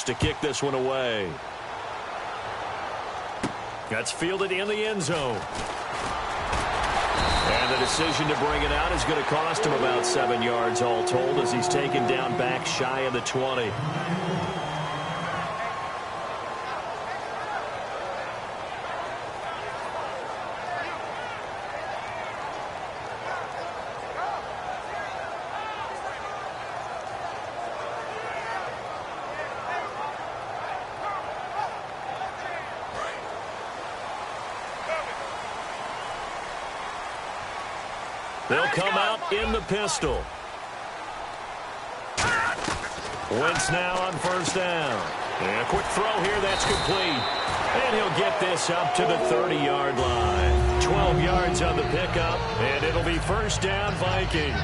to kick this one away. That's fielded in the end zone. And the decision to bring it out is going to cost him about 7 yards all told as he's taken down back shy of the 20. They'll come out in the pistol. Wentz now on first down. And a quick throw here, that's complete. And he'll get this up to the 30-yard line. 12 yards on the pickup, and it'll be first down Vikings.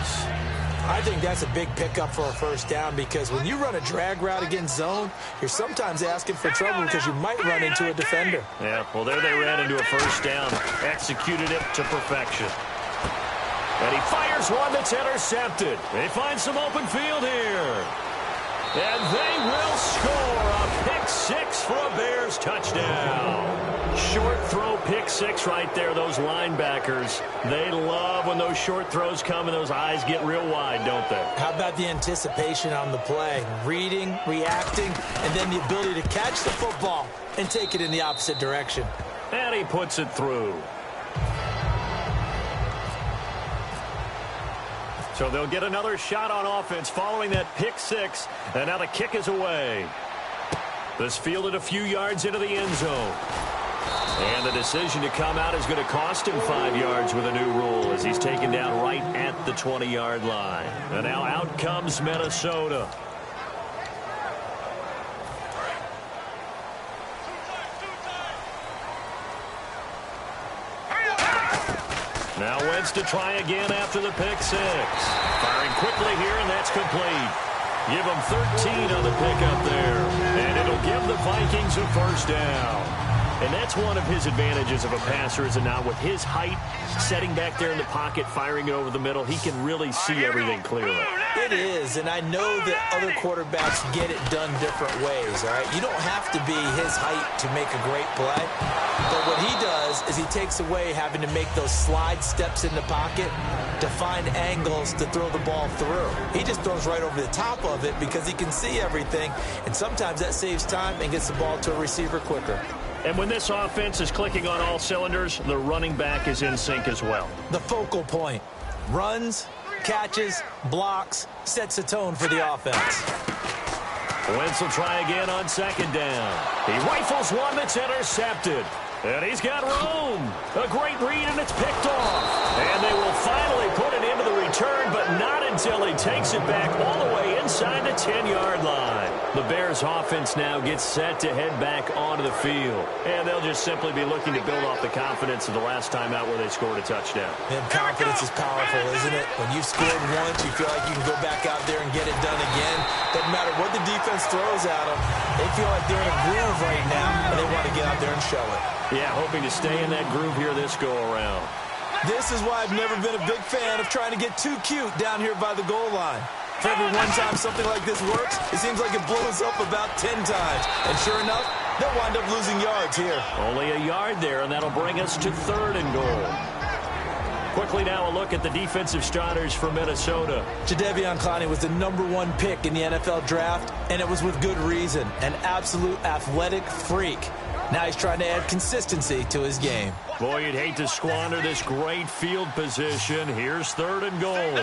I think that's a big pickup for a first down because when you run a drag route against zone, you're sometimes asking for trouble because you might run into a defender. Yeah, well, there they ran into a first down. Executed it to perfection. And he fires one that's intercepted. They find some open field here. And they will score a pick six for a Bears touchdown. Short throw pick six right there. Those linebackers, they love when those short throws come and those eyes get real wide, don't they? How about the anticipation on the play? Reading, reacting, and then the ability to catch the football and take it in the opposite direction. And he puts it through. So they'll get another shot on offense following that pick six. And now the kick is away. This fielded a few yards into the end zone. And the decision to come out is going to cost him 5 yards with a new rule as he's taken down right at the 20-yard line. And now out comes Minnesota. Now Wentz to try again after the pick six. Firing quickly here, and that's complete. Give him 13 on the pickup there. And it'll give the Vikings a first down. And that's one of his advantages of a passer, is it not? With his height, setting back there in the pocket, firing it over the middle, he can really see everything clearly. It is, and I know that other quarterbacks get it done different ways, all right? You don't have to be his height to make a great play. But what he does is he takes away having to make those slide steps in the pocket to find angles to throw the ball through. He just throws right over the top of it because he can see everything, and sometimes that saves time and gets the ball to a receiver quicker. And when this offense is clicking on all cylinders, the running back is in sync as well. The focal point. Runs, catches, blocks, sets a tone for the offense. Wentz will try again on second down. He rifles one that's intercepted. And he's got room. A great read, and it's picked off. And they will finally put it into the return, but not until he takes it back all the way inside the 10-yard line. The Bears offense now gets set to head back onto the field. And they'll just simply be looking to build off the confidence of the last time out where they scored a touchdown. And confidence is powerful, isn't it? When you've scored once, you feel like you can go back out there and get it done again. Doesn't matter what the defense throws at them. They feel like they're in a groove right now, and they want to get out there and show it. Yeah, hoping to stay in that groove here this go-around. This is why I've never been a big fan of trying to get too cute down here by the goal line. For every one time something like this works, it seems like it blows up about 10 times. And sure enough, they'll wind up losing yards here. Only a yard there, and that'll bring us to 3rd and goal. Quickly now a look at the defensive starters for Minnesota. Jadeveon Clowney was the #1 pick in the NFL draft, and it was with good reason. An absolute athletic freak. Now he's trying to add consistency to his game. Boy, you'd hate to squander this great field position. Here's 3rd and goal.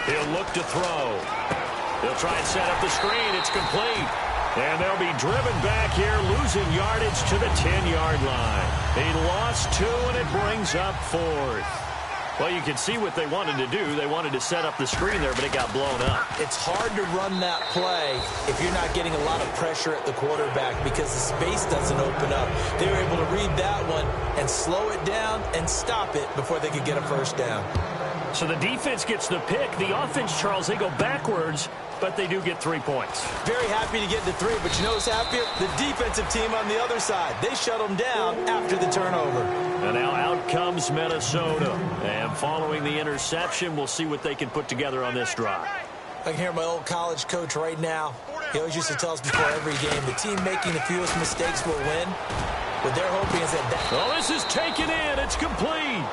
He'll look to throw. He'll try and set up the screen. It's complete. And they'll be driven back here, losing yardage to the 10-yard line. He lost 2, and it brings up 4th. Well, you can see what they wanted to do. They wanted to set up the screen there, but it got blown up. It's hard to run that play if you're not getting a lot of pressure at the quarterback because the space doesn't open up. They were able to read that one and slow it down and stop it before they could get a first down. So the defense gets the pick. The offense, Charles, they go backwards, but they do get 3 points. Very happy to get the 3, but you know what's happier? The defensive team on the other side. They shut them down after the turnover. And now out comes Minnesota. And following the interception, we'll see what they can put together on this drive. I can hear my old college coach right now. He always used to tell us before every game, the team making the fewest mistakes will win. What they're hoping is that... Oh, this is taken in. It's complete.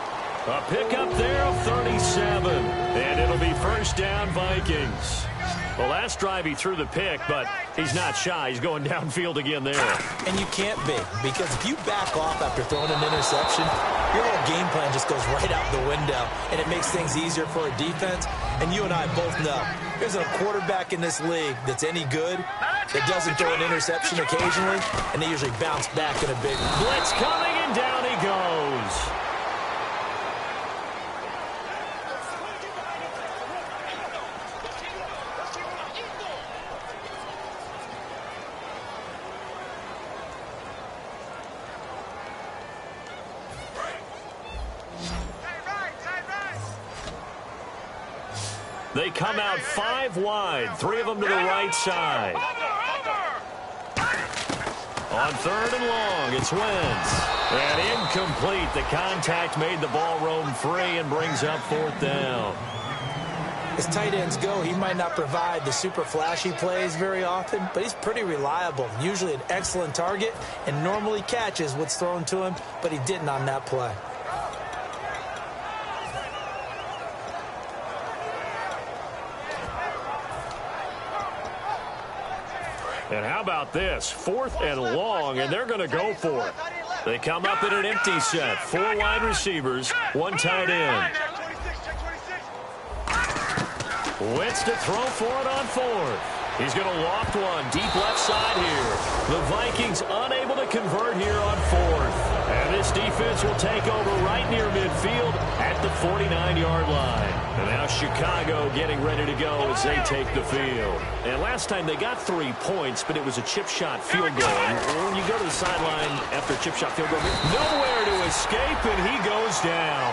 A pickup there of 37. And it'll be first down, Vikings. Well, last drive he threw the pick, but he's not shy. He's going downfield again there. And you can't be, because if you back off after throwing an interception, your whole game plan just goes right out the window, and it makes things easier for a defense. And you and I both know, there's a quarterback in this league that's any good that doesn't throw an interception occasionally, and they usually bounce back in a big blitz coming, and down he goes. They come out 5 wide, 3 of them to the right side. On 3rd and long, it's Wentz. And incomplete. The contact made the ball roam free and brings up 4th down. As tight ends go, he might not provide the super flashy plays very often, but he's pretty reliable. Usually an excellent target and normally catches what's thrown to him, but he didn't on that play. And how about this? 4th and long, and they're going to go for it. They come up in an empty set. 4 wide receivers, 1 tight end. Wentz to throw for it on 4th. He's going to loft one deep left side here. The Vikings unable to convert here on 4th. And this defense will take over right near midfield at the 49-yard line. And now Chicago getting ready to go as they take the field. And last time they got 3 points, but it was a chip shot field goal. And when you go to the sideline after a chip shot field goal, nowhere to escape, and he goes down.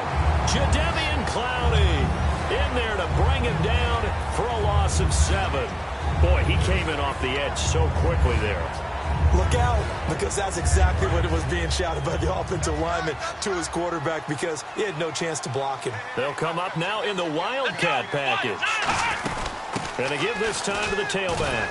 Jadeveon Clowney in there to bring him down for a loss of 7. Boy, he came in off the edge so quickly there. Look out, because that's exactly what it was being shouted by the offensive lineman to his quarterback, because he had no chance to block him. They'll come up now in the Wildcat package. And they give this time to the tailback.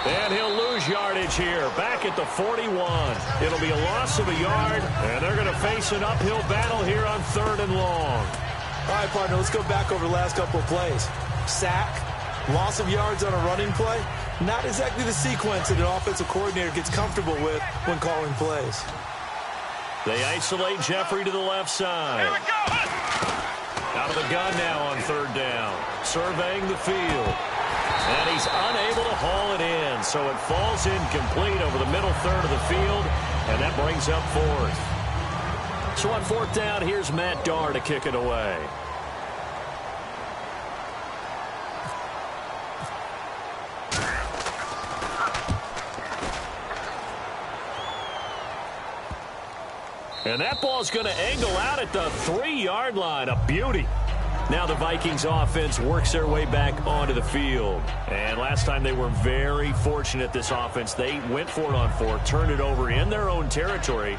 And he'll lose yardage here, back at the 41. It'll be a loss of a yard, and they're going to face an uphill battle here on 3rd and long. All right, partner, let's go back over the last couple of plays. Sack, loss of yards on a running play. Not exactly the sequence that an offensive coordinator gets comfortable with when calling plays. They isolate Jeffrey to the left side. Out of the gun now on 3rd down. Surveying the field. And he's unable to haul it in. So it falls incomplete over the middle third of the field. And that brings up 4th. So on 4th down, here's Matt Darr to kick it away. And that ball's going to angle out at the 3-yard line. A beauty. Now the Vikings offense works their way back onto the field. And last time they were very fortunate, this offense. They went for it on 4, turned it over in their own territory,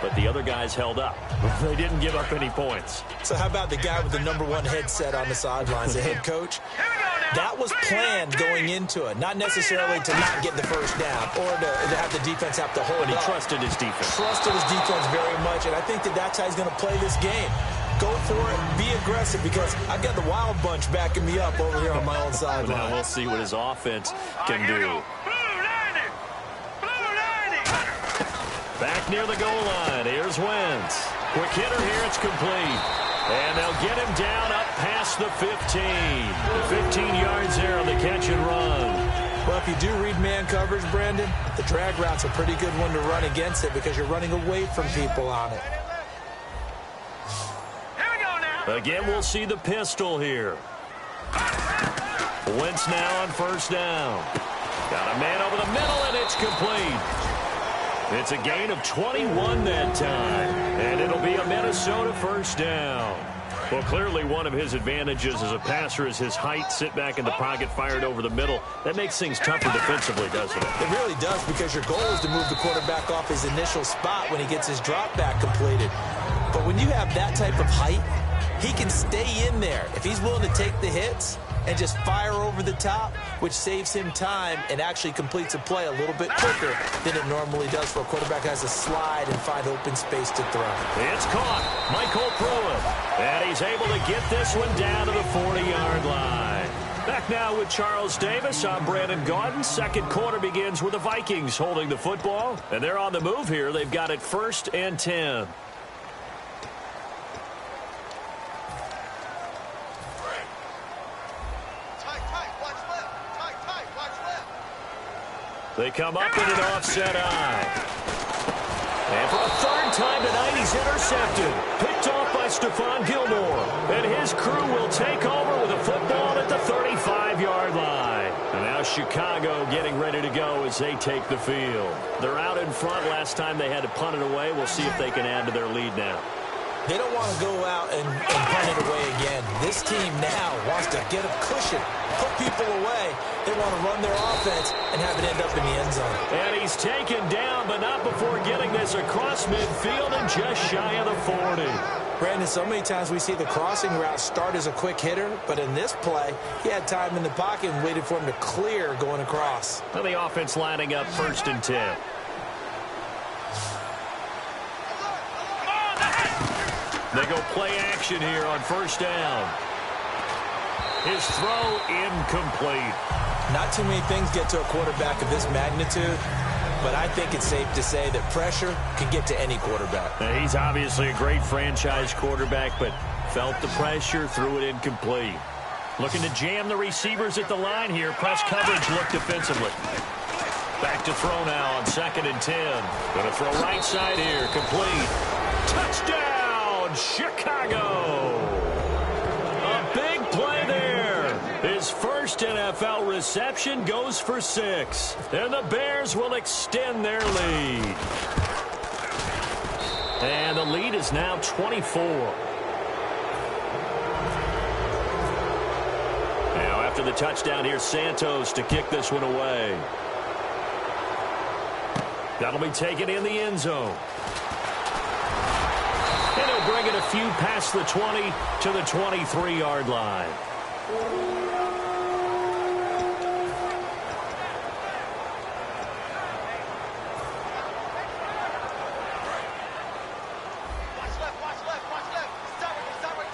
but the other guys held up. They didn't give up any points. So how about the guy with the #1 headset on the sidelines, the head coach? That was planned going into it, not necessarily to not get the first down or to have the defense have to hold But he up. trusted his defense. Trusted his defense very much, and I think that's how he's going to play this game. Go for it, be aggressive, because I've got the wild bunch backing me up over here on my own sideline. Now we'll see what his offense can do. Back near the goal line, here's Wentz. Quick hitter here, it's complete. And they'll get him down up past the 15. 15 yards there on the catch and run. Well, if you do read man coverage, Brandon, the drag route's a pretty good one to run against it because you're running away from people on it. Again, we'll see the pistol here. Wentz now on 1st down. Got a man over the middle, and it's complete. It's a gain of 21 that time, and it'll be a Minnesota 1st down. Well, clearly one of his advantages as a passer is his height. Sit back in the pocket, fired over the middle. That makes things tougher defensively, doesn't it? It really does, because your goal is to move the quarterback off his initial spot when he gets his drop back completed. But when you have that type of height, he can stay in there. If he's willing to take the hits, and just fire over the top, which saves him time and actually completes a play a little bit quicker than it normally does for a quarterback who has to slide and find open space to throw. It's caught. Michael Pruitt. And he's able to get this one down to the 40-yard line. Back now with Charles Davis. I'm Brandon Gaudin. Second quarter begins with the Vikings holding the football. And they're on the move here. They've got it 1st and 10. They come up in an offset eye. And for a third time tonight, he's intercepted. Picked off by Stephon Gilmore. And his crew will take over with a football at the 35-yard line. And now Chicago getting ready to go as they take the field. They're out in front. Last time they had to punt it away. We'll see if they can add to their lead now. They don't want to go out and punt it away again. This team now wants to get a cushion, put people away. They want to run their offense and have it end up in the end zone. And he's taken down, but not before getting this across midfield and just shy of the 40. Brandon, so many times we see the crossing route start as a quick hitter, but in this play, he had time in the pocket and waited for him to clear going across. Well, the offense lining up 1st and 10. They go play action here on 1st down. His throw incomplete. Not too many things get to a quarterback of this magnitude, but I think it's safe to say that pressure can get to any quarterback. Now, he's obviously a great franchise quarterback, but felt the pressure, threw it incomplete. Looking to jam the receivers at the line here. Press coverage look defensively. Back to throw now on 2nd and 10. Going to throw right side here, complete. Touchdown! Chicago. A big play there. His first NFL reception goes for 6. And the Bears will extend their lead. And the lead is now 24. Now after the touchdown, here's Santos to kick this one away. That'll be taken in the end zone. And he'll bring it a few past the 20 to the 23-yard line.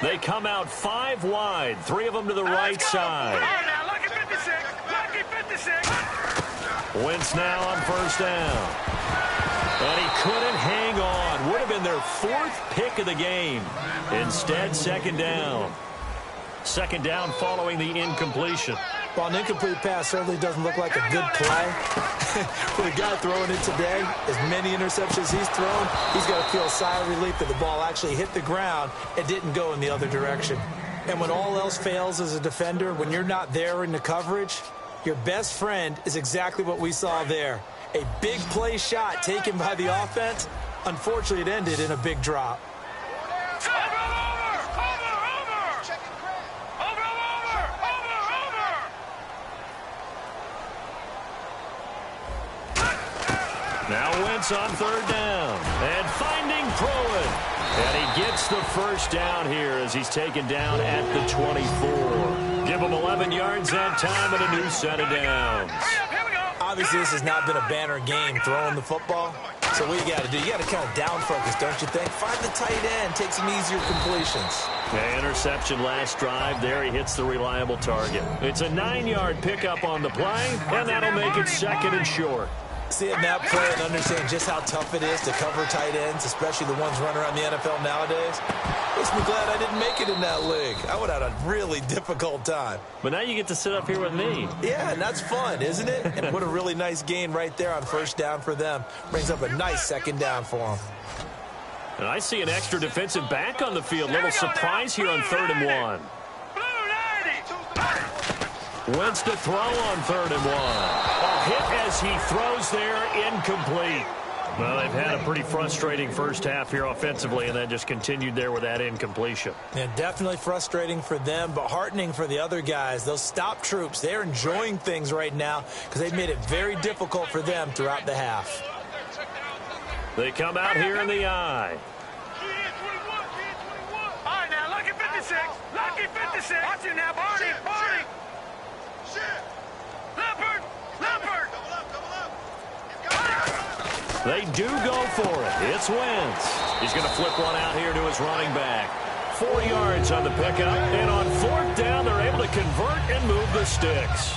They come out 5 wide, 3 of them to the right side. Now, lucky 56, lucky 56. Wentz now on 1st down. And he couldn't hang on. Would have been their 4th pick of the game. Instead, 2nd down. 2nd down following the incompletion. Well, an incomplete pass certainly doesn't look like a good play. For the guy throwing it today, as many interceptions he's thrown, he's got to feel a sigh of relief that the ball actually hit the ground and didn't go in the other direction. And when all else fails as a defender, when you're not there in the coverage, your best friend is exactly what we saw there. A big play shot taken by the offense. Unfortunately, it ended in a big drop. Now Wentz on 3rd down. And finding Pruitt. And he gets the 1st down here as he's taken down at the 24. Give him 11 yards that time and a new set of downs. Obviously, this has not been a banner game throwing the football. So what you got to do, you got to kind of down focus, don't you think? Find the tight end, take some easier completions. The interception last drive. There he hits the reliable target. It's a 9-yard pickup on the play, and that'll make it 2nd and short. Seeing that play and understanding just how tough it is to cover tight ends, especially the ones running around the NFL nowadays, makes me glad I didn't make it in that league. I would have had a really difficult time. But now you get to sit up here with me. Yeah, and that's fun, isn't it? And what a really nice gain right there on 1st down for them. Brings up a nice 2nd down for them. And I see an extra defensive back on the field. Little surprise here on 3rd and 1. Wentz to throw on 3rd and 1. A hit as he throws there, incomplete. Well, they've had a pretty frustrating first half here offensively, and then just continued there with that incompletion. Yeah, definitely frustrating for them, but heartening for the other guys. Those stop troops, they're enjoying things right now because they've made it very difficult for them throughout the half. They come out here in the eye. All right, now, lucky 56, lucky Lucky 56. Watch it now, Barney. Barney. Leopard. Leopard. They do go for it. It's Wentz. He's going to flip one out here to his running back. 4 yards on the pickup. And on 4th down, they're able to convert and move the sticks.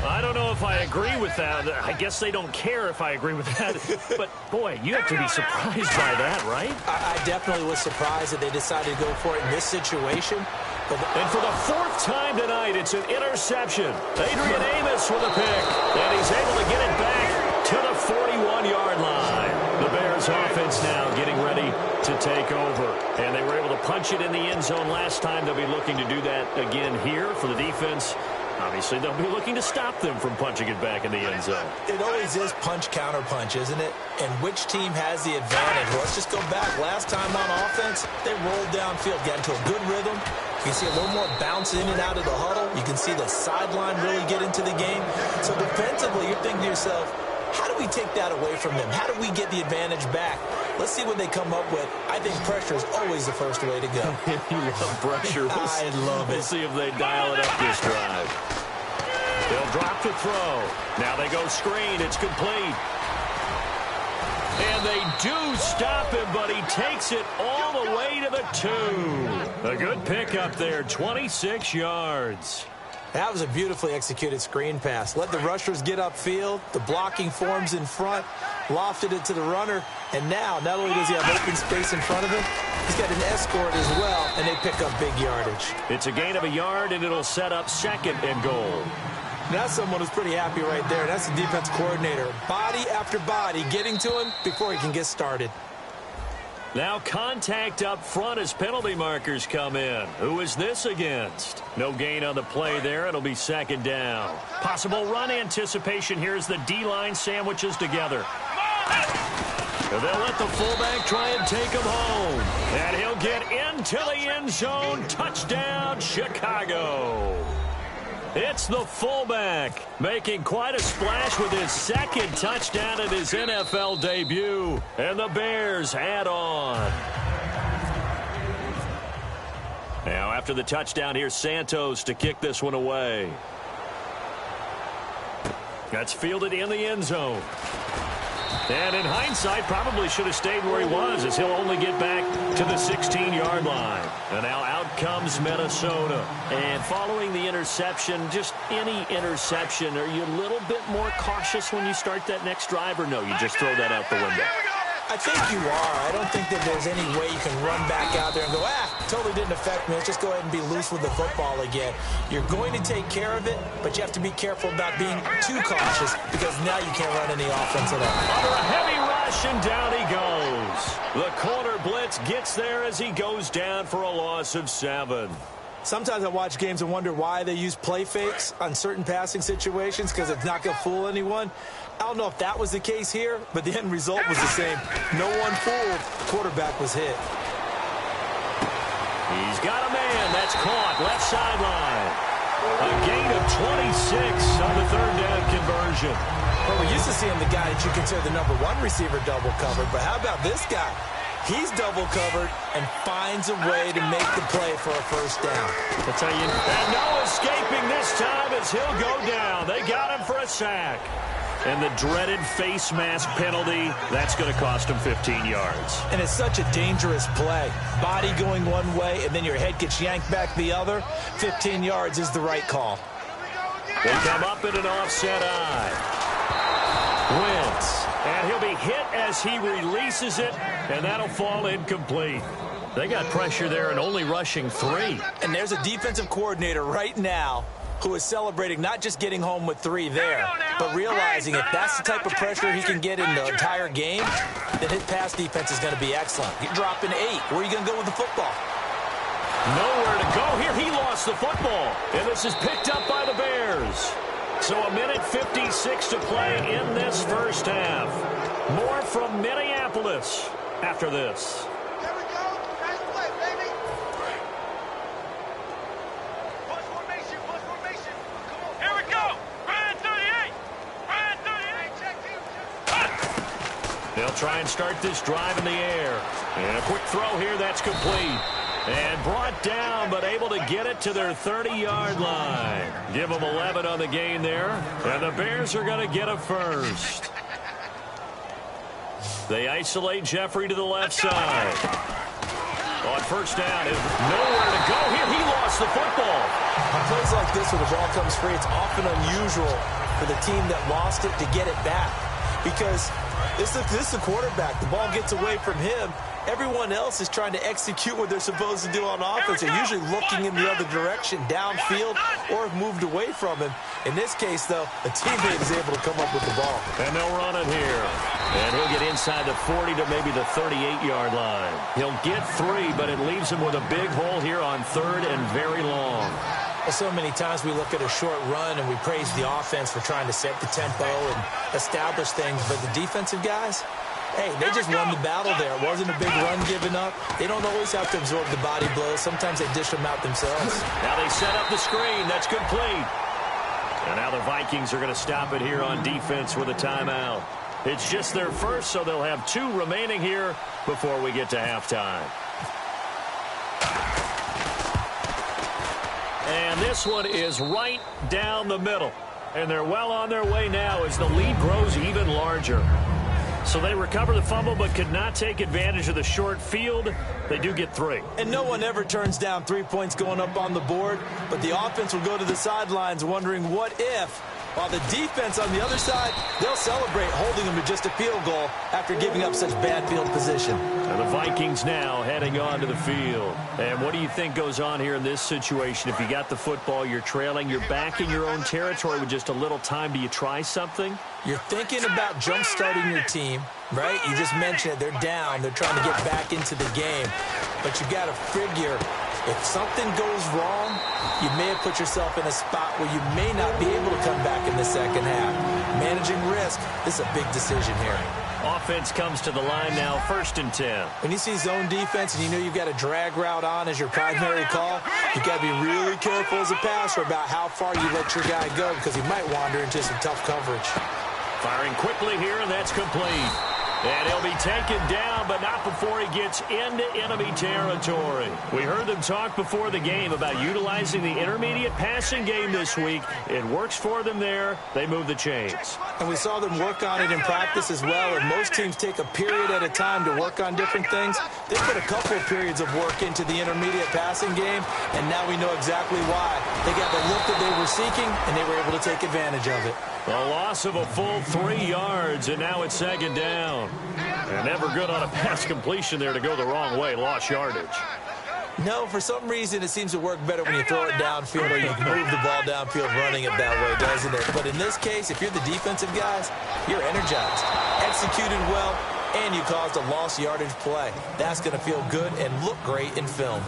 I don't know if I agree with that. I guess they don't care if I agree with that. But, boy, you have to be surprised by that, right? I definitely was surprised that they decided to go for it in this situation. And for the 4th time tonight, it's an interception. Adrian Amos with a pick. And he's able to get it back to the 41-yard line. The Bears offense now getting ready to take over. And they were able to punch it in the end zone last time. They'll be looking to do that again here for the defense. Obviously, they'll be looking to stop them from punching it back in the end zone. It always is punch-counter-punch, isn't it? And which team has the advantage? Well, let's just go back. Last time on offense, they rolled downfield, got into a good rhythm. You can see a little more bounce in and out of the huddle. You can see the sideline really get into the game. So defensively, you're thinking to yourself, how do we take that away from them? How do we get the advantage back? Let's see what they come up with. I think pressure is always the first way to go. You love pressure. I love it. We'll see if they dial it up this drive. They'll drop the throw. Now they go screen. It's complete. And they do stop him, but he takes it all the way to the 2. A good pickup there, 26 yards. That was a beautifully executed screen pass. Let the rushers get upfield. The blocking forms in front. Lofted it to the runner. And now, not only does he have open space in front of him, he's got an escort as well, and they pick up big yardage. It's a gain of a yard, and it'll set up 2nd and goal. That's someone who's pretty happy right there. That's the defense coordinator. Body after body getting to him before he can get started. Now contact up front as penalty markers come in. Who is this against? No gain on the play there. It'll be 2nd down. Possible run anticipation here as the D-line sandwiches together. And they'll let the fullback try and take him home. And he'll get into the end zone. Touchdown, Chicago. It's the fullback making quite a splash with his 2nd touchdown at his NFL debut. And the Bears add on. Now after the touchdown, here's Santos to kick this one away. That's fielded in the end zone. And in hindsight, probably should have stayed where he was, as he'll only get back to the 16-yard line. And now out comes Minnesota. And following the interception, just any interception, are you a little bit more cautious when you start that next drive, or no, you just throw that out the window? I think you are. I don't think that there's any way you can run back out there and go, totally didn't affect me. Let's just go ahead and be loose with the football again. You're going to take care of it, but you have to be careful about being too cautious because now you can't run any offense at all. Under a heavy rush, and down he goes. The corner blitz gets there as he goes down for a loss of 7. Sometimes I watch games and wonder why they use play fakes on certain passing situations because it's not going to fool anyone. I don't know if that was the case here, but the end result was the same. No one fooled. Quarterback was hit. He's got a man. That's caught. Left sideline. A gain of 26 on the 3rd down conversion. Well, we're used to seeing the guy that you consider the #1 receiver double covered, but how about this guy? He's double covered and finds a way to make the play for a 1st down. I'll tell you, and no escaping this time as he'll go down. They got him for a sack. And the dreaded face mask penalty, that's going to cost him 15 yards. And it's such a dangerous play. Body going one way, and then your head gets yanked back the other. 15 yards is the right call. They come up in an offset eye. Wentz. And he'll be hit as he releases it, and that'll fall incomplete. They got pressure there and only rushing 3. And there's a defensive coordinator right now who is celebrating not just getting home with 3 there, but realizing if that's the type of pressure he can get in the entire game, then his pass defense is going to be excellent. You're dropping 8. Where are you going to go with the football? Nowhere to go here. He lost the football. And this is picked up by the Bears. So a minute 56 to play in this 1st half. More from Minneapolis after this. They'll try and start this drive in the air. And a quick throw here, that's complete. And brought down, but able to get it to their 30-yard line. Give them 11 on the game there. And the Bears are going to get a first. They isolate Jeffrey to the left side. On first down, nowhere to go here. He lost the football. On plays like this where the ball comes free, it's often unusual for the team that lost it to get it back. Because this is the quarterback. The ball gets away from him. Everyone else is trying to execute what they're supposed to do on offense. They're usually looking in the other direction, downfield, or have moved away from him. In this case, though, a teammate is able to come up with the ball. And they'll run it here. And he'll get inside the 40 to maybe the 38-yard line. He'll get 3, but it leaves him with a big hole here on third and very long. Well, so many times we look at a short run and we praise the offense for trying to set the tempo and establish things. But the defensive guys, hey, they just won the battle there. It wasn't a big run given up. They don't always have to absorb the body blows. Sometimes they dish them out themselves. Now they set up the screen. That's complete. And now the Vikings are going to stop it here on defense with a timeout. It's just their first, so they'll have 2 remaining here before we get to halftime. And this one is right down the middle. And they're well on their way now as the lead grows even larger. So they recover the fumble but could not take advantage of the short field. They do get 3. And no one ever turns down 3 points going up on the board, but the offense will go to the sidelines wondering what if, while the defense on the other side, they'll celebrate holding them to just a field goal after giving up such bad field position. And the Vikings now heading on to the field. And what do you think goes on here in this situation? If you got the football, you're trailing, you're back in your own territory with just a little time. Do you try something? You're thinking about jump-starting your team, right? You just mentioned it. They're down. They're trying to get back into the game. But you got to figure, if something goes wrong, you may have put yourself in a spot where you may not be able to come back in the second half. Managing risk, this is a big decision here. Offense comes to the line now, 1st and 10. When you see zone defense and you know you've got a drag route on as your primary call, you've got to be really careful as a passer about how far you let your guy go because he might wander into some tough coverage. Firing quickly here, and that's complete. And he'll be taken down, but not before he gets into enemy territory. We heard them talk before the game about utilizing the intermediate passing game this week. It works for them there. They move the chains. And we saw them work on it in practice as well. And most teams take a period at a time to work on different things. They put a couple of periods of work into the intermediate passing game, and now we know exactly why. They got the look that they were seeking, and they were able to take advantage of it. A loss of a full 3 yards, and now it's 2nd down. And never good on a pass completion there to go the wrong way. Lost yardage. No, for some reason it seems to work better when you throw it downfield or you move the ball downfield running it that way, doesn't it? But in this case, if you're the defensive guys, you're energized, executed well, and you caused a lost yardage play. That's going to feel good and look great in film.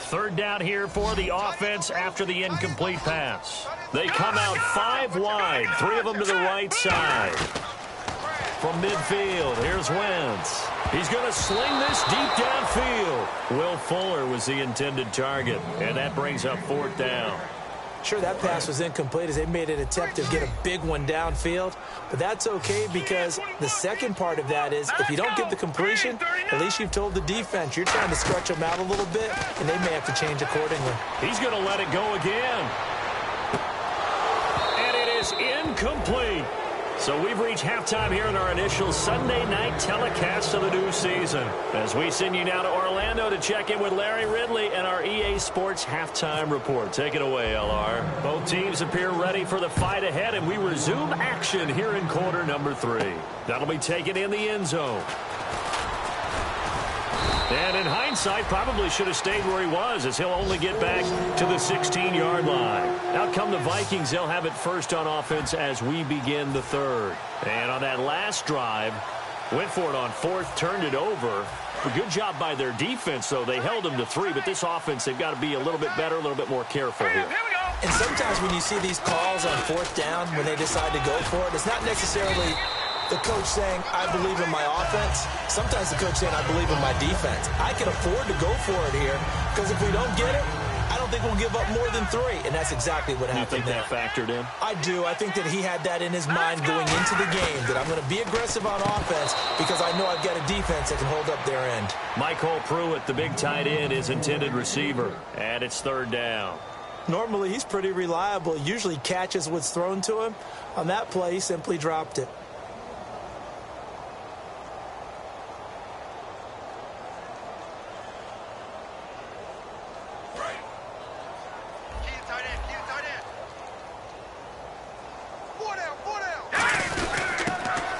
3rd down here for the offense after the incomplete pass. They come out 5 wide, 3 of them to the right side. From midfield, here's Wentz. He's going to sling this deep downfield. Will Fuller was the intended target, and that brings up 4th down. Sure, that pass was incomplete as they made an attempt to get a big one downfield, but that's okay because the second part of that is if you don't get the completion, at least you've told the defense you're trying to stretch them out a little bit, and they may have to change accordingly. He's going to let it go again. And it is incomplete. So we've reached halftime here in our initial Sunday night telecast of the new season. As we send you now to Orlando to check in with Larry Ridley and our EA Sports halftime report. Take it away, LR. Both teams appear ready for the fight ahead, and we resume action here in quarter number 3. That'll be taken in the end zone. And in hindsight, probably should have stayed where he was as he'll only get back to the 16-yard line. Out come the Vikings. They'll have it first on offense as we begin the 3rd. And on that last drive, went for it on 4th, turned it over. A good job by their defense, though. They held them to 3, but this offense, they've got to be a little bit better, a little bit more careful here. And sometimes when you see these calls on 4th down, when they decide to go for it, it's not necessarily the coach saying, I believe in my offense. Sometimes the coach saying, I believe in my defense. I can afford to go for it here because if we don't get it, I don't don't think we'll give up more than 3, and that's exactly what happened. You think that factored in? I do. I think that he had that in his mind going into the game, that I'm going to be aggressive on offense because I know I've got a defense that can hold up their end. Michael Pruitt, the big tight end, is intended receiver, and it's 3rd down. Normally, he's pretty reliable. Usually catches what's thrown to him. On that play, he simply dropped it.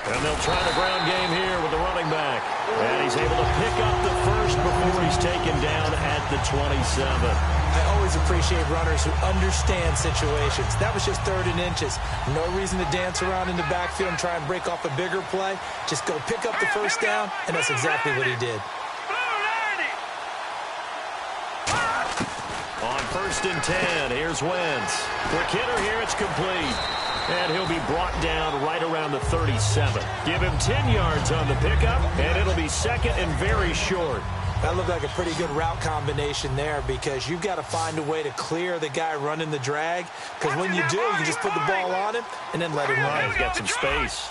And they'll try the ground game here with the running back. And he's able to pick up the first before he's taken down at the 27. I always appreciate runners who understand situations. That was just 3rd and inches. No reason to dance around in the backfield and try and break off a bigger play. Just go pick up the first down, and that's exactly what he did. On 1st and 10, here's Wentz. For Kidder here, it's complete. And he'll be brought down right around the 37. Give him 10 yards on the pickup, and it'll be 2nd and very short. That looked like a pretty good route combination there because you've got to find a way to clear the guy running the drag, because when you do, you just put the ball on him and then let him run. Yeah, he's got some space.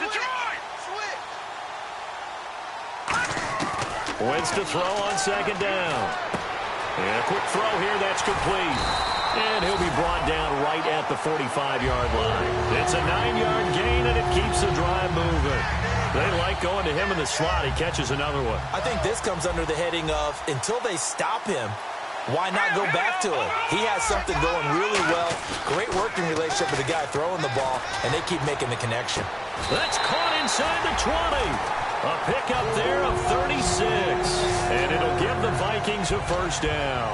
Wentz to throw on 2nd down. And a quick throw here, that's complete. And he'll be brought down right at the 45-yard line. It's a 9-yard gain, and it keeps the drive moving. They like going to him in the slot. He catches another one. I think this comes under the heading of, until they stop him, why not go back to him? He has something going really well. Great working relationship with the guy throwing the ball, and they keep making the connection. That's caught inside the 20. A pickup there of 36. And it'll give the Vikings a first down.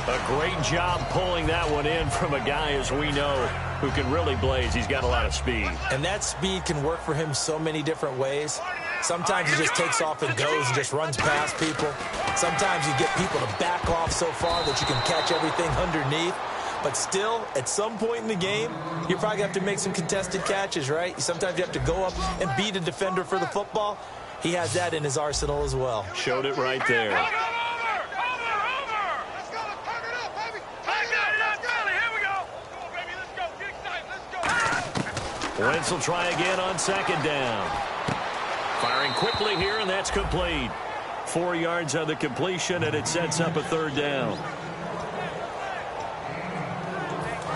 A great job pulling that one in from a guy, as we know, who can really blaze. He's got a lot of speed. And that speed can work for him so many different ways. Sometimes he just takes off and goes and just runs past people. Sometimes you get people to back off so far that you can catch everything underneath. But still, at some point in the game, you probably have to make some contested catches, right? Sometimes you have to go up and beat a defender for the football. He has that in his arsenal as well. Showed it right there. Wentz will try again on 2nd down. Firing quickly here, and that's complete. 4 yards on the completion, and it sets up a 3rd down.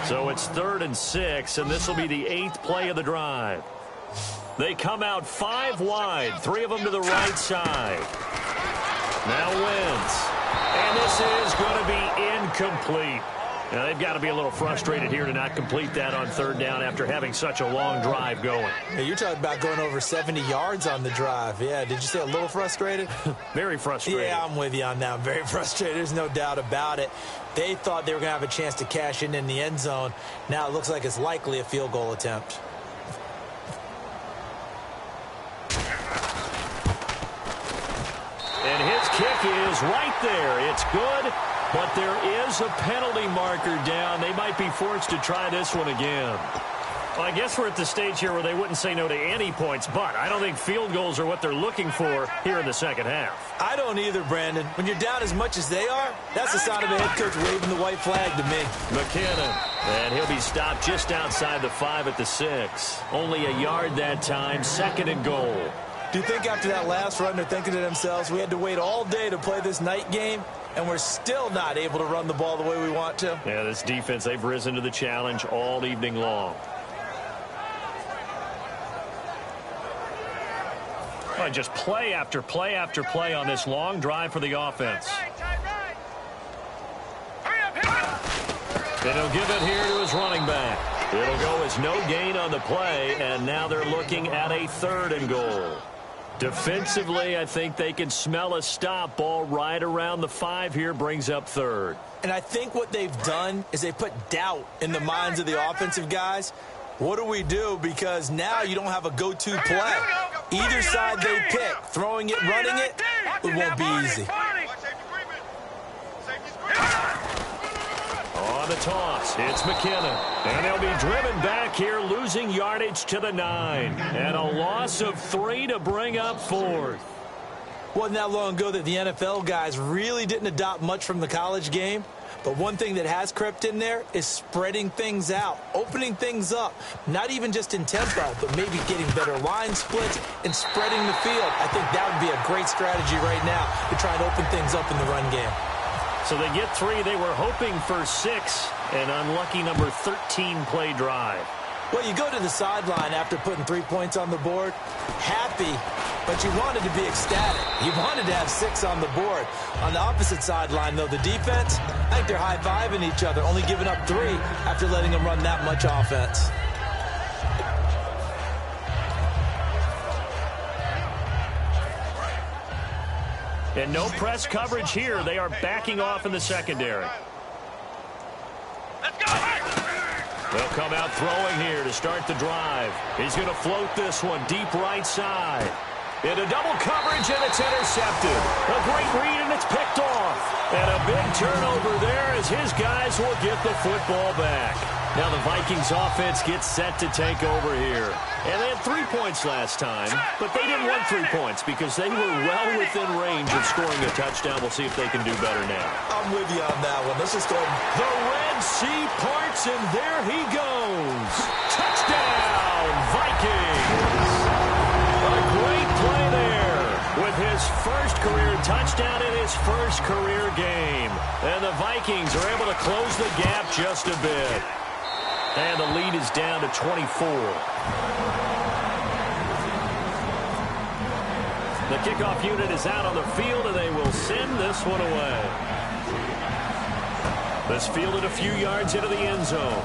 So it's 3rd and 6, and this will be the 8th play of the drive. They come out 5 wide, 3 of them to the right side. Now Wentz. And this is going to be incomplete. Now, they've got to be a little frustrated here to not complete that on 3rd down after having such a long drive going. Hey, you're talking about going over 70 yards on the drive. Yeah, did you say a little frustrated? Very frustrated. Yeah, I'm with you on that. I'm very frustrated. There's no doubt about it. They thought they were going to have a chance to cash in the end zone. Now it looks like it's likely a field goal attempt. And his kick is right there. It's good, but there is a penalty marker down. They might be forced to try this one again. Well, I guess we're at the stage here where they wouldn't say no to any points, but I don't think field goals are what they're looking for here in the second half. I don't either, Brandon. When you're down as much as they are, that's the sign of a head coach waving the white flag to me. McKinnon, and he'll be stopped just outside the 5 at the 6. Only a yard that time, 2nd and goal. Do you think after that last run they're thinking to themselves, we had to wait all day to play this night game, and we're still not able to run the ball the way we want to? Yeah, this defense, they've risen to the challenge all evening long. Oh, just play after play after play on this long drive for the offense. And he'll give it here to his running back. It'll go as no gain on the play, and now they're looking at a 3rd and goal. Defensively, I think they can smell a stop ball right around the 5 here, brings up 3rd. And I think what they've done is they put doubt in the minds of the offensive guys. What do we do? Because now you don't have a go-to play. Either side they pick, throwing it, running it, it won't be easy. On the toss, it's McKinnon. And they'll be driven back here, losing yardage to the 9. And a loss of 3 to bring up 4th. Wasn't that long ago that the NFL guys really didn't adopt much from the college game. But one thing that has crept in there is spreading things out, opening things up, not even just in tempo, but maybe getting better line splits and spreading the field. I think that would be a great strategy right now to try and open things up in the run game. So they get 3. They were hoping for 6. An unlucky number 13 play drive. Well, you go to the sideline after putting 3 points on the board, happy, but you wanted to be ecstatic. You wanted to have 6 on the board. On the opposite sideline, though, the defense, I think they're high-fiving each other, only giving up 3 after letting them run that much offense. And no press coverage here. They are backing off in the secondary. Let's go! They'll come out throwing here to start the drive. He's going to float this one deep right side. Into double coverage, and it's intercepted. A great read, and it's picked off. And a big turnover there as his guys will get the football back. Now the Vikings offense gets set to take over here. And they had 3 points last time, but they didn't want 3 points because they were well within range of scoring a touchdown. We'll see if they can do better now. I'm with you on that one. Let's just go ahead. The Red Sea parts, and there he goes. Touchdown, Vikings. A great play there with his first career touchdown in his first career game. And the Vikings are able to close the gap just a bit. And the lead is down to 24. The kickoff unit is out on the field, and they will send this one away. This fielded a few yards into the end zone.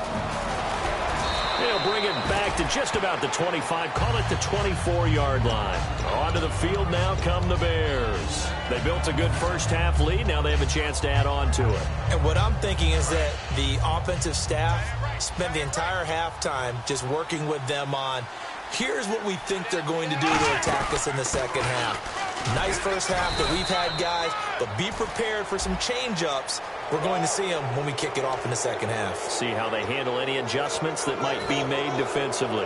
They'll bring it back to just about the 25, call it the 24-yard line. Onto the field now come the Bears. They built a good first-half lead. Now they have a chance to add on to it. And what I'm thinking is that the offensive staff spent the entire halftime just working with them on, here's what we think they're going to do to attack us in the second half. Nice first half that we've had, guys, but be prepared for some change-ups. We're going to see them when we kick it off in the second half. See how they handle any adjustments that might be made defensively.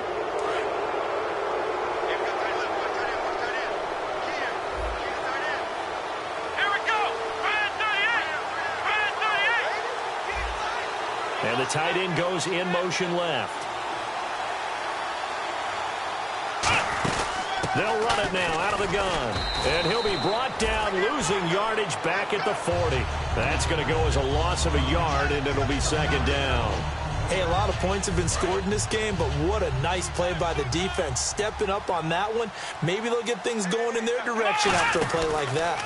And the tight end goes in motion left. They'll run it now out of the gun. And he'll be brought down, losing yardage back at the 40. That's going to go as a loss of a yard, and it'll be second down. Hey, a lot of points have been scored in this game, but what a nice play by the defense. Stepping up on that one. Maybe they'll get things going in their direction after a play like that.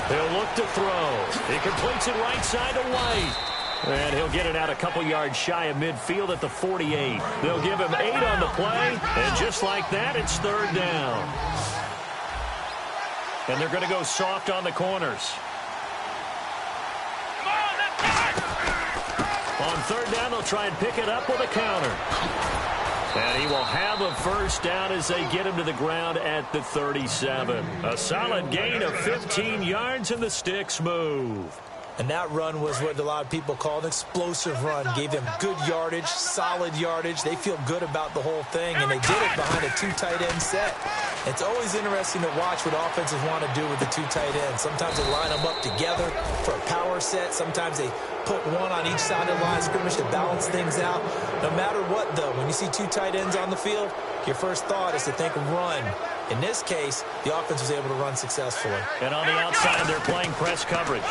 He'll look to throw. He completes it right side to White. And he'll get it out a couple yards shy of midfield at the 48. They'll give him 8 on the play, and just like that, it's third down. And they're going to go soft on the corners. On third down, they'll try and pick it up with a counter. And he will have a first down as they get him to the ground at the 37. A solid gain of 15 yards, and the sticks move. And that run was what a lot of people call an explosive run. Gave them good yardage, solid yardage. They feel good about the whole thing, and they did it behind a 2 tight end set. It's always interesting to watch what offenses want to do with the 2 tight ends. Sometimes they line them up together for a power set. Sometimes they put one on each side of the line of scrimmage to balance things out. No matter what, though, when you see 2 tight ends on the field, your first thought is to think run. In this case, the offense was able to run successfully. And on the outside, they're playing press coverage.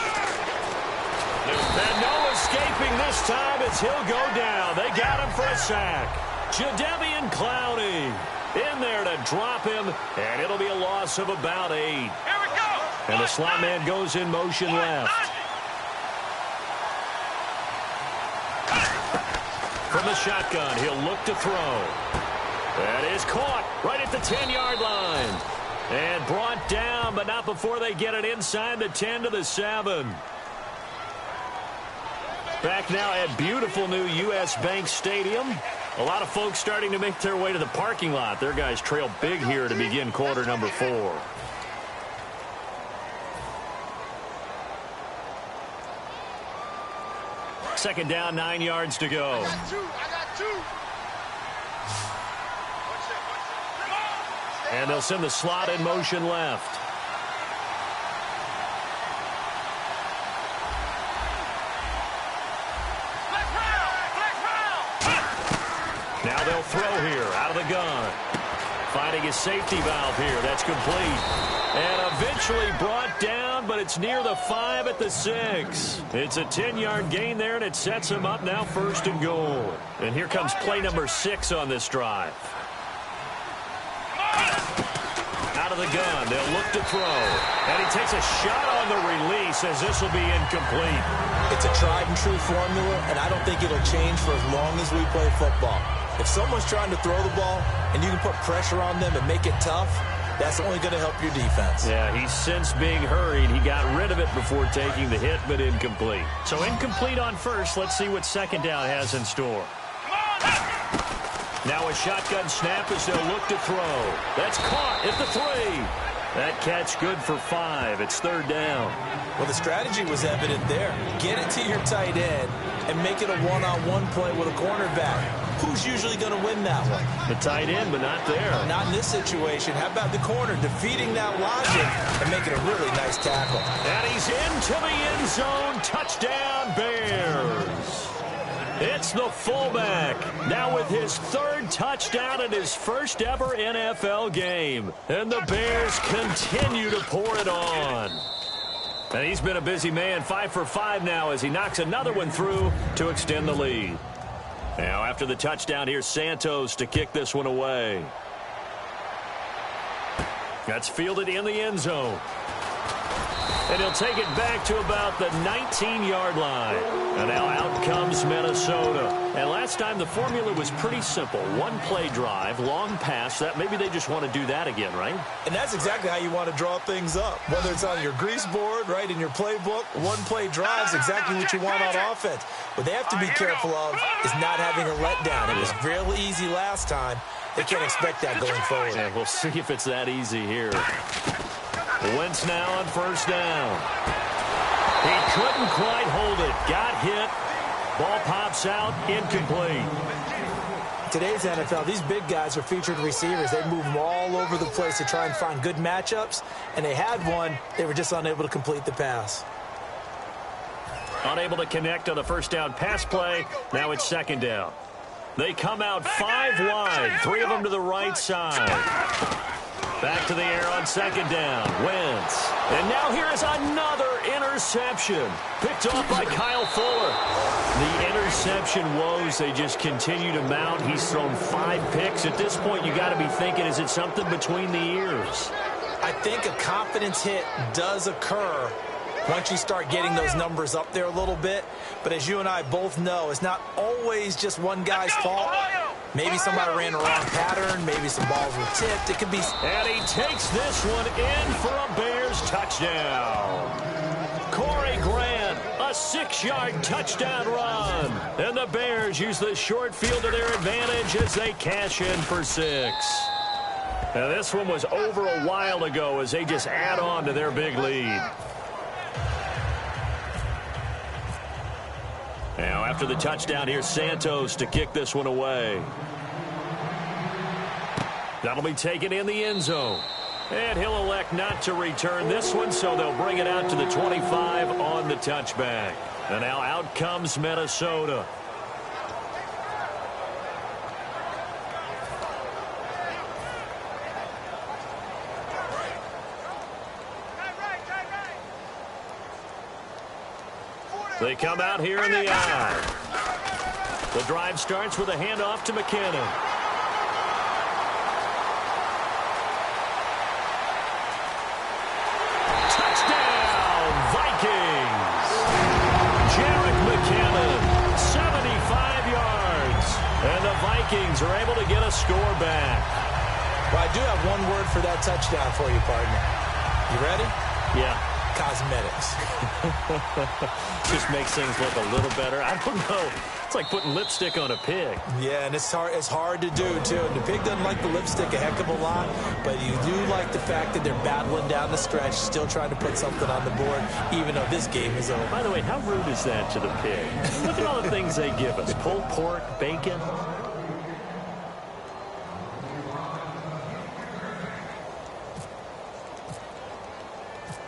And no escaping this time as he'll go down. They got him for a sack. Jadeveon Clowney in there to drop him, and it'll be a loss of about 8. Here we go. And the slot man goes in motion left. From the shotgun, he'll look to throw. That is caught right at the 10-yard line. And brought down, but not before they get it inside the 10 to the 7. Back now at beautiful new U.S. Bank Stadium. A lot of folks starting to make their way to the parking lot. Their guys trail big here to begin quarter number 4. Second down, 9 yards to go. I got 2. And they'll send the slot in motion left. throw here out of the gun. Finding his safety valve here. That's complete. And eventually brought down, but it's near the 5 at the 6. It's a 10-yard gain there, and it sets him up now 1st and goal. And here comes play number 6 on this drive. Out of the gun, they'll look to throw. And he takes a shot on the release as this will be incomplete. It's a tried-and-true formula, and I don't think it'll change for as long as we play football. If someone's trying to throw the ball and you can put pressure on them and make it tough, that's only going to help your defense. Yeah, he's since being hurried. He got rid of it before taking the hit, but incomplete. So incomplete on first. Let's see what second down has in store. Now a shotgun snap as they'll look to throw. That's caught at the 3. That catch good for 5. It's 3rd down. Well, the strategy was evident there. Get it to your tight end and make it a one-on-one play with a cornerback. Who's usually going to win that one? The tight end, but not there. Not in this situation. How about the corner defeating that logic and making a really nice tackle? And he's into the end zone. Touchdown, Bears. It's the fullback, now with his 3rd touchdown in his first ever NFL game. And the Bears continue to pour it on. And he's been a busy man, 5 for 5 now as he knocks another one through to extend the lead. Now after the touchdown, here's Santos to kick this one away. That's fielded in the end zone. And he'll take it back to about the 19-yard line. And now out comes Minnesota. And last time the formula was pretty simple. One-play drive, long pass. That maybe they just want to do that again, right? And that's exactly how you want to draw things up. Whether it's on your grease board, right, in your playbook, one-play drive is exactly what you want on offense. What they have to be careful of is not having a letdown. It was real easy last time. They can't expect that going forward. Yeah, we'll see if it's that easy here. Wentz now on 1st down. He couldn't quite hold it. Got hit. Ball pops out. Incomplete. Today's NFL, these big guys are featured receivers. They move them all over the place to try and find good matchups. And they had one. They were just unable to complete the pass. Unable to connect on the 1st down pass play. Now it's 2nd down. They come out 5 wide. 3 of them to the right side. Back to the air on 2nd down. Wentz. And now here is another interception. Picked off by Kyle Fuller. The interception woes, they just continue to mount. He's thrown 5 picks. At this point, you got to be thinking, is it something between the ears? I think a confidence hit does occur once you start getting those numbers up there a little bit. But as you and I both know, it's not always just one guy's fault. Maybe somebody ran the wrong pattern. Maybe some balls were tipped. It could be. And he takes this one in for a Bears touchdown. Corey Grant, a 6-yard touchdown run. And the Bears use the short field to their advantage as they cash in for 6. Now this one was over a while ago as they just add on to their big lead. Now after the touchdown, here's Santos to kick this one away. That'll be taken in the end zone. And he'll elect not to return this one, so they'll bring it out to the 25 on the touchback. And now out comes Minnesota. They come out here in the eye. The drive starts with a handoff to McKinnon. Touchdown, Vikings! Jarek McKinnon, 75 yards. And the Vikings are able to get a score back. Well, I do have one word for that touchdown for you, partner. You ready? Yeah. Cosmetics. Just makes things look a little better. I don't know. It's like putting lipstick on a pig. Yeah, and it's hard to do, too. And the pig doesn't like the lipstick a heck of a lot, but you do like the fact that they're battling down the stretch, still trying to put something on the board, even though this game is over. By the way, how rude is that to the pig? Look at all the things they give us. Pulled pork, bacon.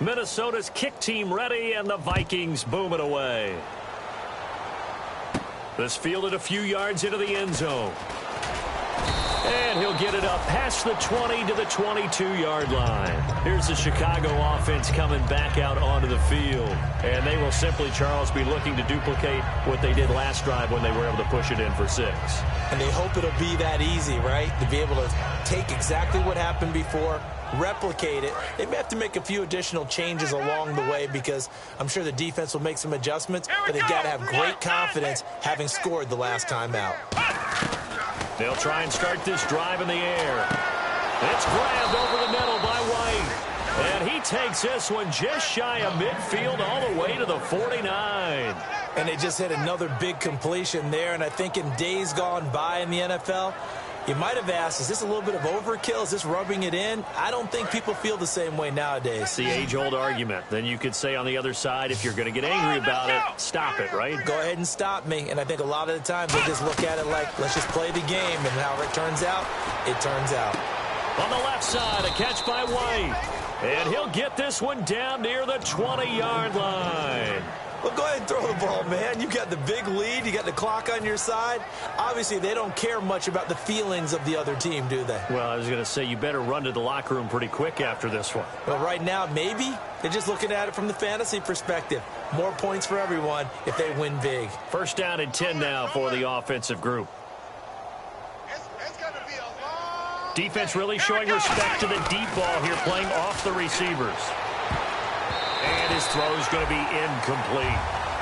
Minnesota's kick team ready, and the Vikings boom it away. This fielded a few yards into the end zone. And he'll get it up past the 20 to the 22-yard line. Here's the Chicago offense coming back out onto the field. And they will simply, Charles, be looking to duplicate what they did last drive when they were able to push it in for 6. And they hope it'll be that easy, right? To be able to take exactly what happened before, replicate it. They may have to make a few additional changes along the way because I'm sure the defense will make some adjustments, but they've got to have great confidence having scored the last time out. They'll try and start this drive in the air. It's grabbed over the middle by White. And he takes this one just shy of midfield all the way to the 49. And they just hit another big completion there. And I think in days gone by in the NFL, you might have asked, is this a little bit of overkill? Is this rubbing it in? I don't think people feel the same way nowadays. It's the age-old argument. Then you could say on the other side, if you're going to get angry about it, stop it, right? Go ahead and stop me. And I think a lot of the times they just look at it like, let's just play the game. And however it turns out, it turns out. On the left side, a catch by White. And he'll get this one down near the 20-yard line. Well, go ahead and throw the ball, man. You got the big lead. You got the clock on your side. Obviously, they don't care much about the feelings of the other team, do they? Well, I was going to say, you better run to the locker room pretty quick after this one. Well, right now, maybe. They're just looking at it from the fantasy perspective. More points for everyone if they win big. First down and 10 now for the offensive group. Defense really showing respect to the deep ball here, playing off the receivers. And his throw is going to be incomplete.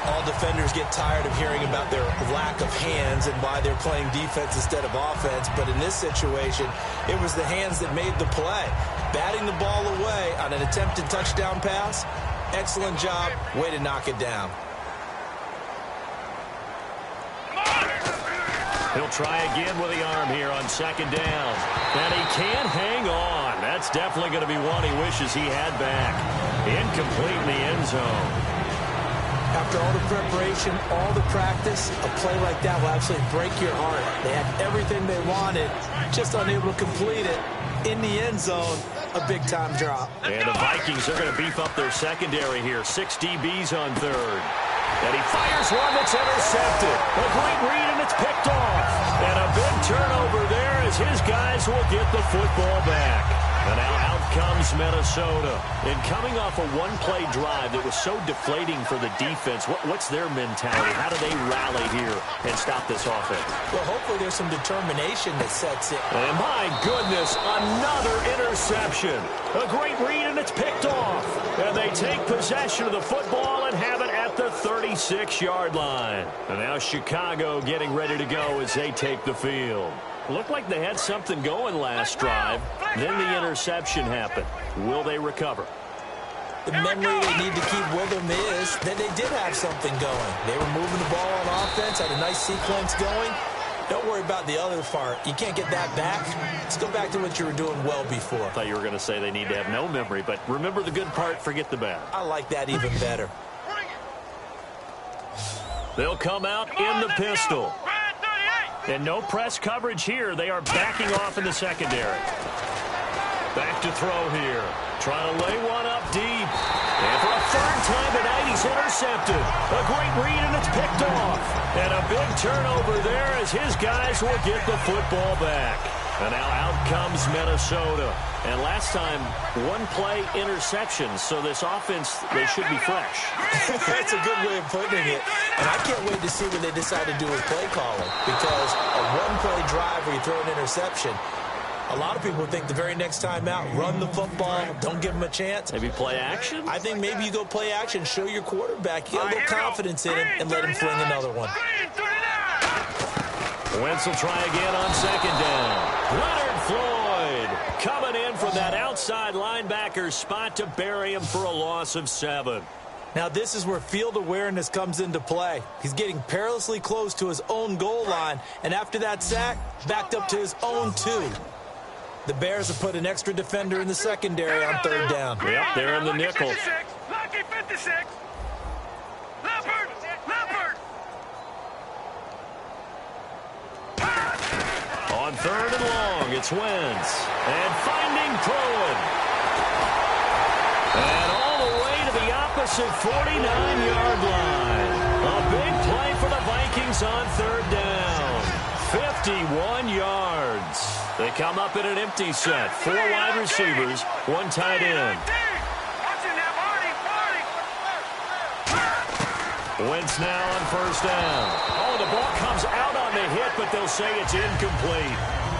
All defenders get tired of hearing about their lack of hands and why they're playing defense instead of offense. But in this situation, it was the hands that made the play. Batting the ball away on an attempted touchdown pass. Excellent job. Way to knock it down. He'll try again with the arm here on second down. And he can't hang on. That's definitely going to be one he wishes he had back. Incomplete in the end zone. After all the preparation, all the practice, a play like that will absolutely break your heart. They had everything they wanted, just unable to complete it. In the end zone, a big-time drop. And the Vikings are going to beef up their secondary here. 6 DBs on third. And he fires one that's intercepted. A great read, and it's picked off. And a big turnover there as his guys will get the football back. And now out comes Minnesota. And coming off a one-play drive that was so deflating for the defense, what's their mentality? How do they rally here and stop this offense? Well, hopefully there's some determination that sets in. And my goodness, another interception. A great read, and it's picked off. And they take possession of the football and have it at the 36-yard line. And now Chicago getting ready to go as they take the field. Looked like they had something going last drive. Then the interception happened. Will they recover? The memory they need to keep with them is that they did have something going. They were moving the ball on offense, had a nice sequence going. Don't worry about the other part. You can't get that back. Let's go back to what you were doing well before. I thought you were going to say they need to have no memory, but remember the good part, forget the bad. I like that even better. They'll come out in the pistol. And no press coverage here. They are backing off in the secondary. Back to throw here. Trying to lay one up deep. And for a third time tonight, he's intercepted. A great read, and it's picked off. And a big turnover there as his guys will get the football back. And now out comes Minnesota. And last time, one-play interception. So this offense, they should be fresh. That's a good way of putting it. And I can't wait to see what they decide to do with play calling. Because a one-play drive where you throw an interception, a lot of people think the very next time out, run the football, don't give them a chance. Maybe play action? I think maybe you go play action, show your quarterback, get a little confidence in him, and let him fling another one. Wentz will try again on second down. Leonard Floyd coming in from that outside linebacker spot to bury him for a loss of 7. Now this is where field awareness comes into play. He's getting perilously close to his own goal line, and after that sack, backed up to his own 2. The Bears have put an extra defender in the secondary on third down. Yep, they're in the nickel. Lucky 56. Leopard. On third and long, it's Wentz. And finding Cohen. And all the way to the opposite 49-yard line. A big play for the Vikings on third down. 51 yards. They come up in an empty set. 4 wide receivers, 1 tight end. Wentz now on first down. Oh, the ball comes out on the hit, but they'll say it's incomplete.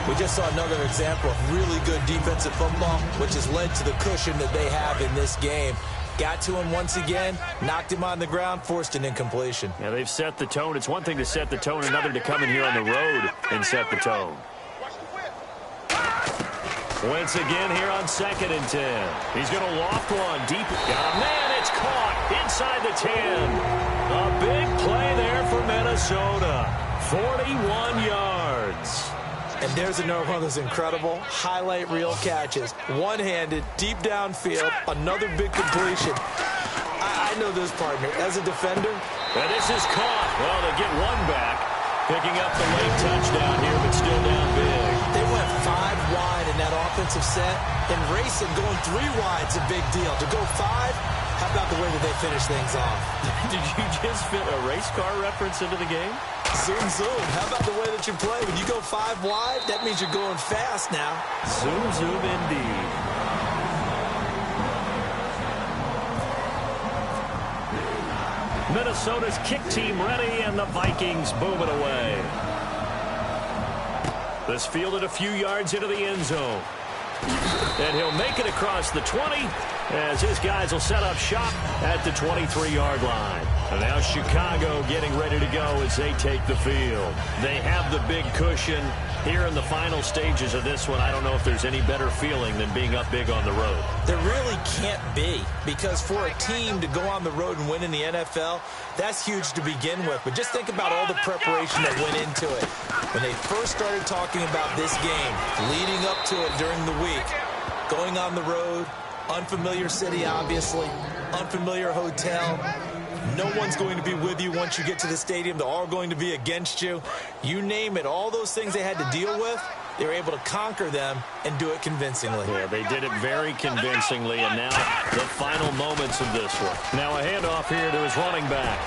We just saw another example of really good defensive football, which has led to the cushion that they have in this game. Got to him once again, knocked him on the ground, forced an incompletion. Yeah, they've set the tone. It's one thing to set the tone, another to come in here on the road and set the tone. Wentz again here on 2nd and 10. He's going to loft one deep. Got a man, it's caught inside the 10. A big play there for Minnesota. 41 yards. And there's another one of those incredible highlight reel catches. One-handed, deep downfield, another big completion. I know this, partner. As a defender. And this is caught. Well, they get one back. Picking up the late touchdown here, but still down big. They went 5 wide in that offensive set. And racing, going 3 wide's a big deal. To go 5, how about the way that they finish things off? Did you just fit a race car reference into the game? Zoom, zoom. How about the way that you play? When you go 5 wide, that means you're going fast now. Zoom, zoom indeed. Minnesota's kick team ready, and the Vikings boom it away. This fielded a few yards into the end zone. And he'll make it across the 20 as his guys will set up shop at the 23-yard line. And now Chicago getting ready to go as they take the field. They have the big cushion here in the final stages of this one. I don't know if there's any better feeling than being up big on the road. There really can't be, because for a team to go on the road and win in the NFL, that's huge to begin with. But just think about all the preparation that went into it. When they first started talking about this game, leading up to it during the week, going on the road, unfamiliar city, obviously, unfamiliar hotel. No one's going to be with you once you get to the stadium. They're all going to be against you. You name it, all those things they had to deal with, they were able to conquer them and do it convincingly. Yeah, they did it very convincingly, and now the final moments of this one. Now a handoff here to his running back.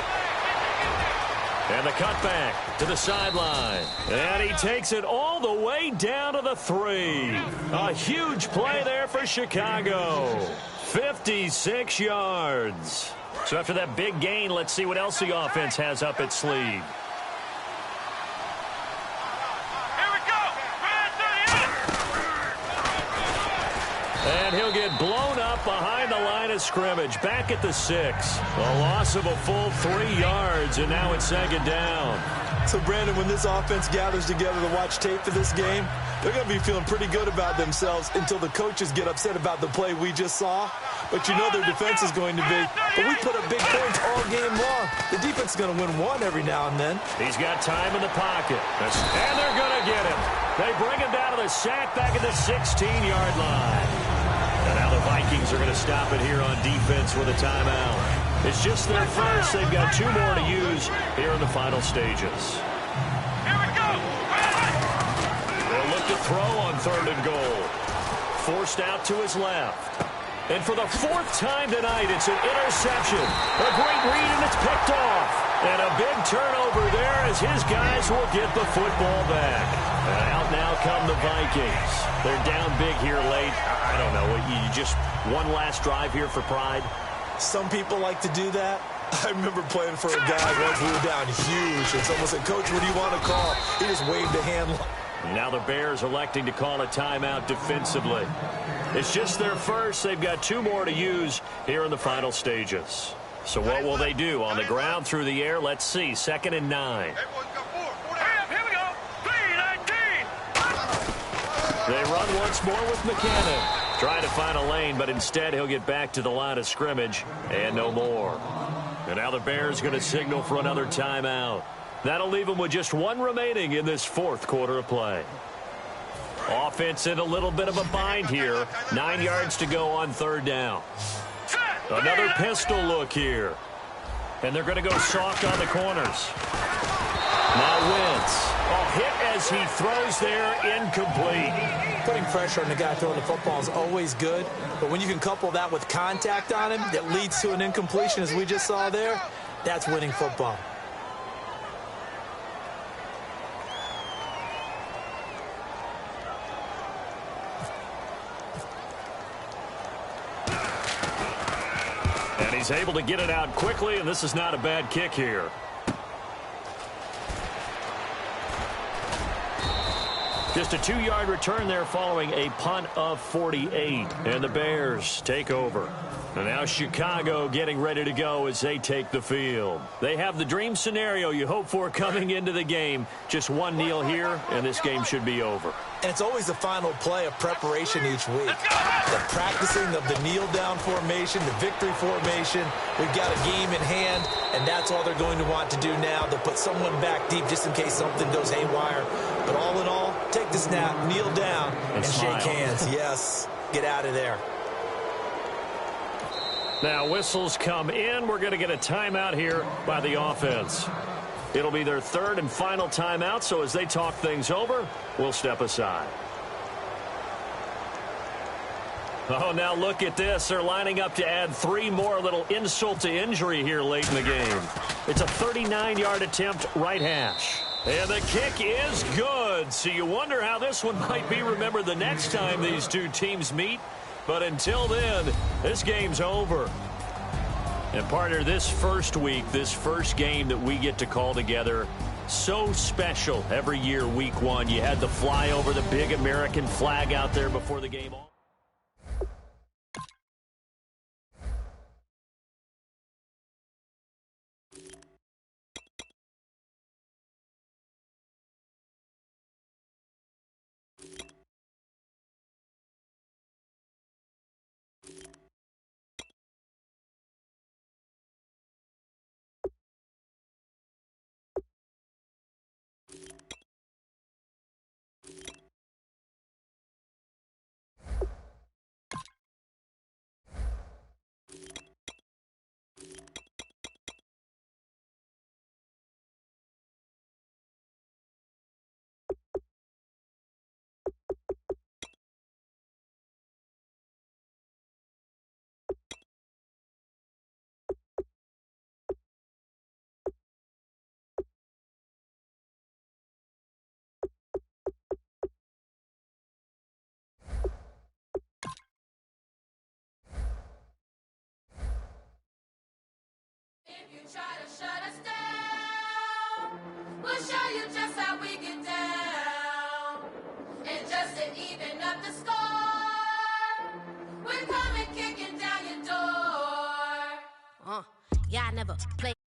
And the cutback to the sideline. And he takes it all the way down to the 3. A huge play there for Chicago. 56 yards. So after that big gain, let's see what else the offense has up its sleeve. Here we go. And he'll get blown up behind the line of scrimmage. Back at the 6. A loss of a full 3 yards, and now it's 2nd down. So, Brandon, when this offense gathers together to watch tape for this game, they're going to be feeling pretty good about themselves until the coaches get upset about the play we just saw. But you know their defense is going to be, but we put up big points all game long. The defense is going to win one every now and then. He's got time in the pocket. And they're going to get him. They bring him down to the sack back at the 16-yard line. And now the Vikings are going to stop it here on defense with a timeout. It's just their first. They've got 2 more to use here in the final stages. Here we go. They'll look to throw on 3rd and goal. Forced out to his left. And for the 4th time tonight, it's an interception. A great read, and it's picked off. And a big turnover there as his guys will get the football back. And out now come the Vikings. They're down big here late. I don't know. You just one last drive here for pride? Some people like to do that. I remember playing for a guy once. We were down huge. And someone said, "Coach, what do you want to call?" He just waved a hand. Now the Bears electing to call a timeout defensively. It's just their first. They've got 2 more to use here in the final stages. So what will they do? On the ground, through the air? Let's see. 2nd and 9. Here we go. 3-19. They run once more with McKinnon. Trying to find a lane, but instead he'll get back to the line of scrimmage and no more. And now the Bears going to signal for another timeout. That'll leave them with just 1 remaining in this 4th quarter of play. Offense in a little bit of a bind here. 9 yards to go on 3rd down. Another pistol look here. And they're going to go soft on the corners. Now Wentz. Hit as he throws there, incomplete. Putting pressure on the guy throwing the football is always good. But when you can couple that with contact on him that leads to an incompletion, as we just saw there, that's winning football. And he's able to get it out quickly, and this is not a bad kick here. Just a 2-yard return there following a punt of 48. And the Bears take over. And now Chicago getting ready to go as they take the field. They have the dream scenario you hope for coming into the game. Just one kneel here, and this game should be over. And it's always the final play of preparation each week. The practicing of the kneel-down formation, the victory formation. We've got a game in hand, and that's all they're going to want to do now. They'll put someone back deep just in case something goes haywire. But all in all, take the snap, kneel down, and shake hands. Yes, get out of there. Now whistles come in. We're going to get a timeout here by the offense. It'll be their third and final timeout, so as they talk things over, we'll step aside. Oh, now look at this. They're lining up to add 3 more, little insult to injury here late in the game. It's a 39-yard attempt, right hash. And the kick is good. So you wonder how this one might be remembered the next time these two teams meet. But until then, this game's over. And partner, this first week, this first game that we get to call together, so special every year, week 1. You had the fly over the big American flag out there before the game. Try to shut us down. We'll show you just how we get down. And just to even up the score, we're coming kicking down your door. Yeah, I never play.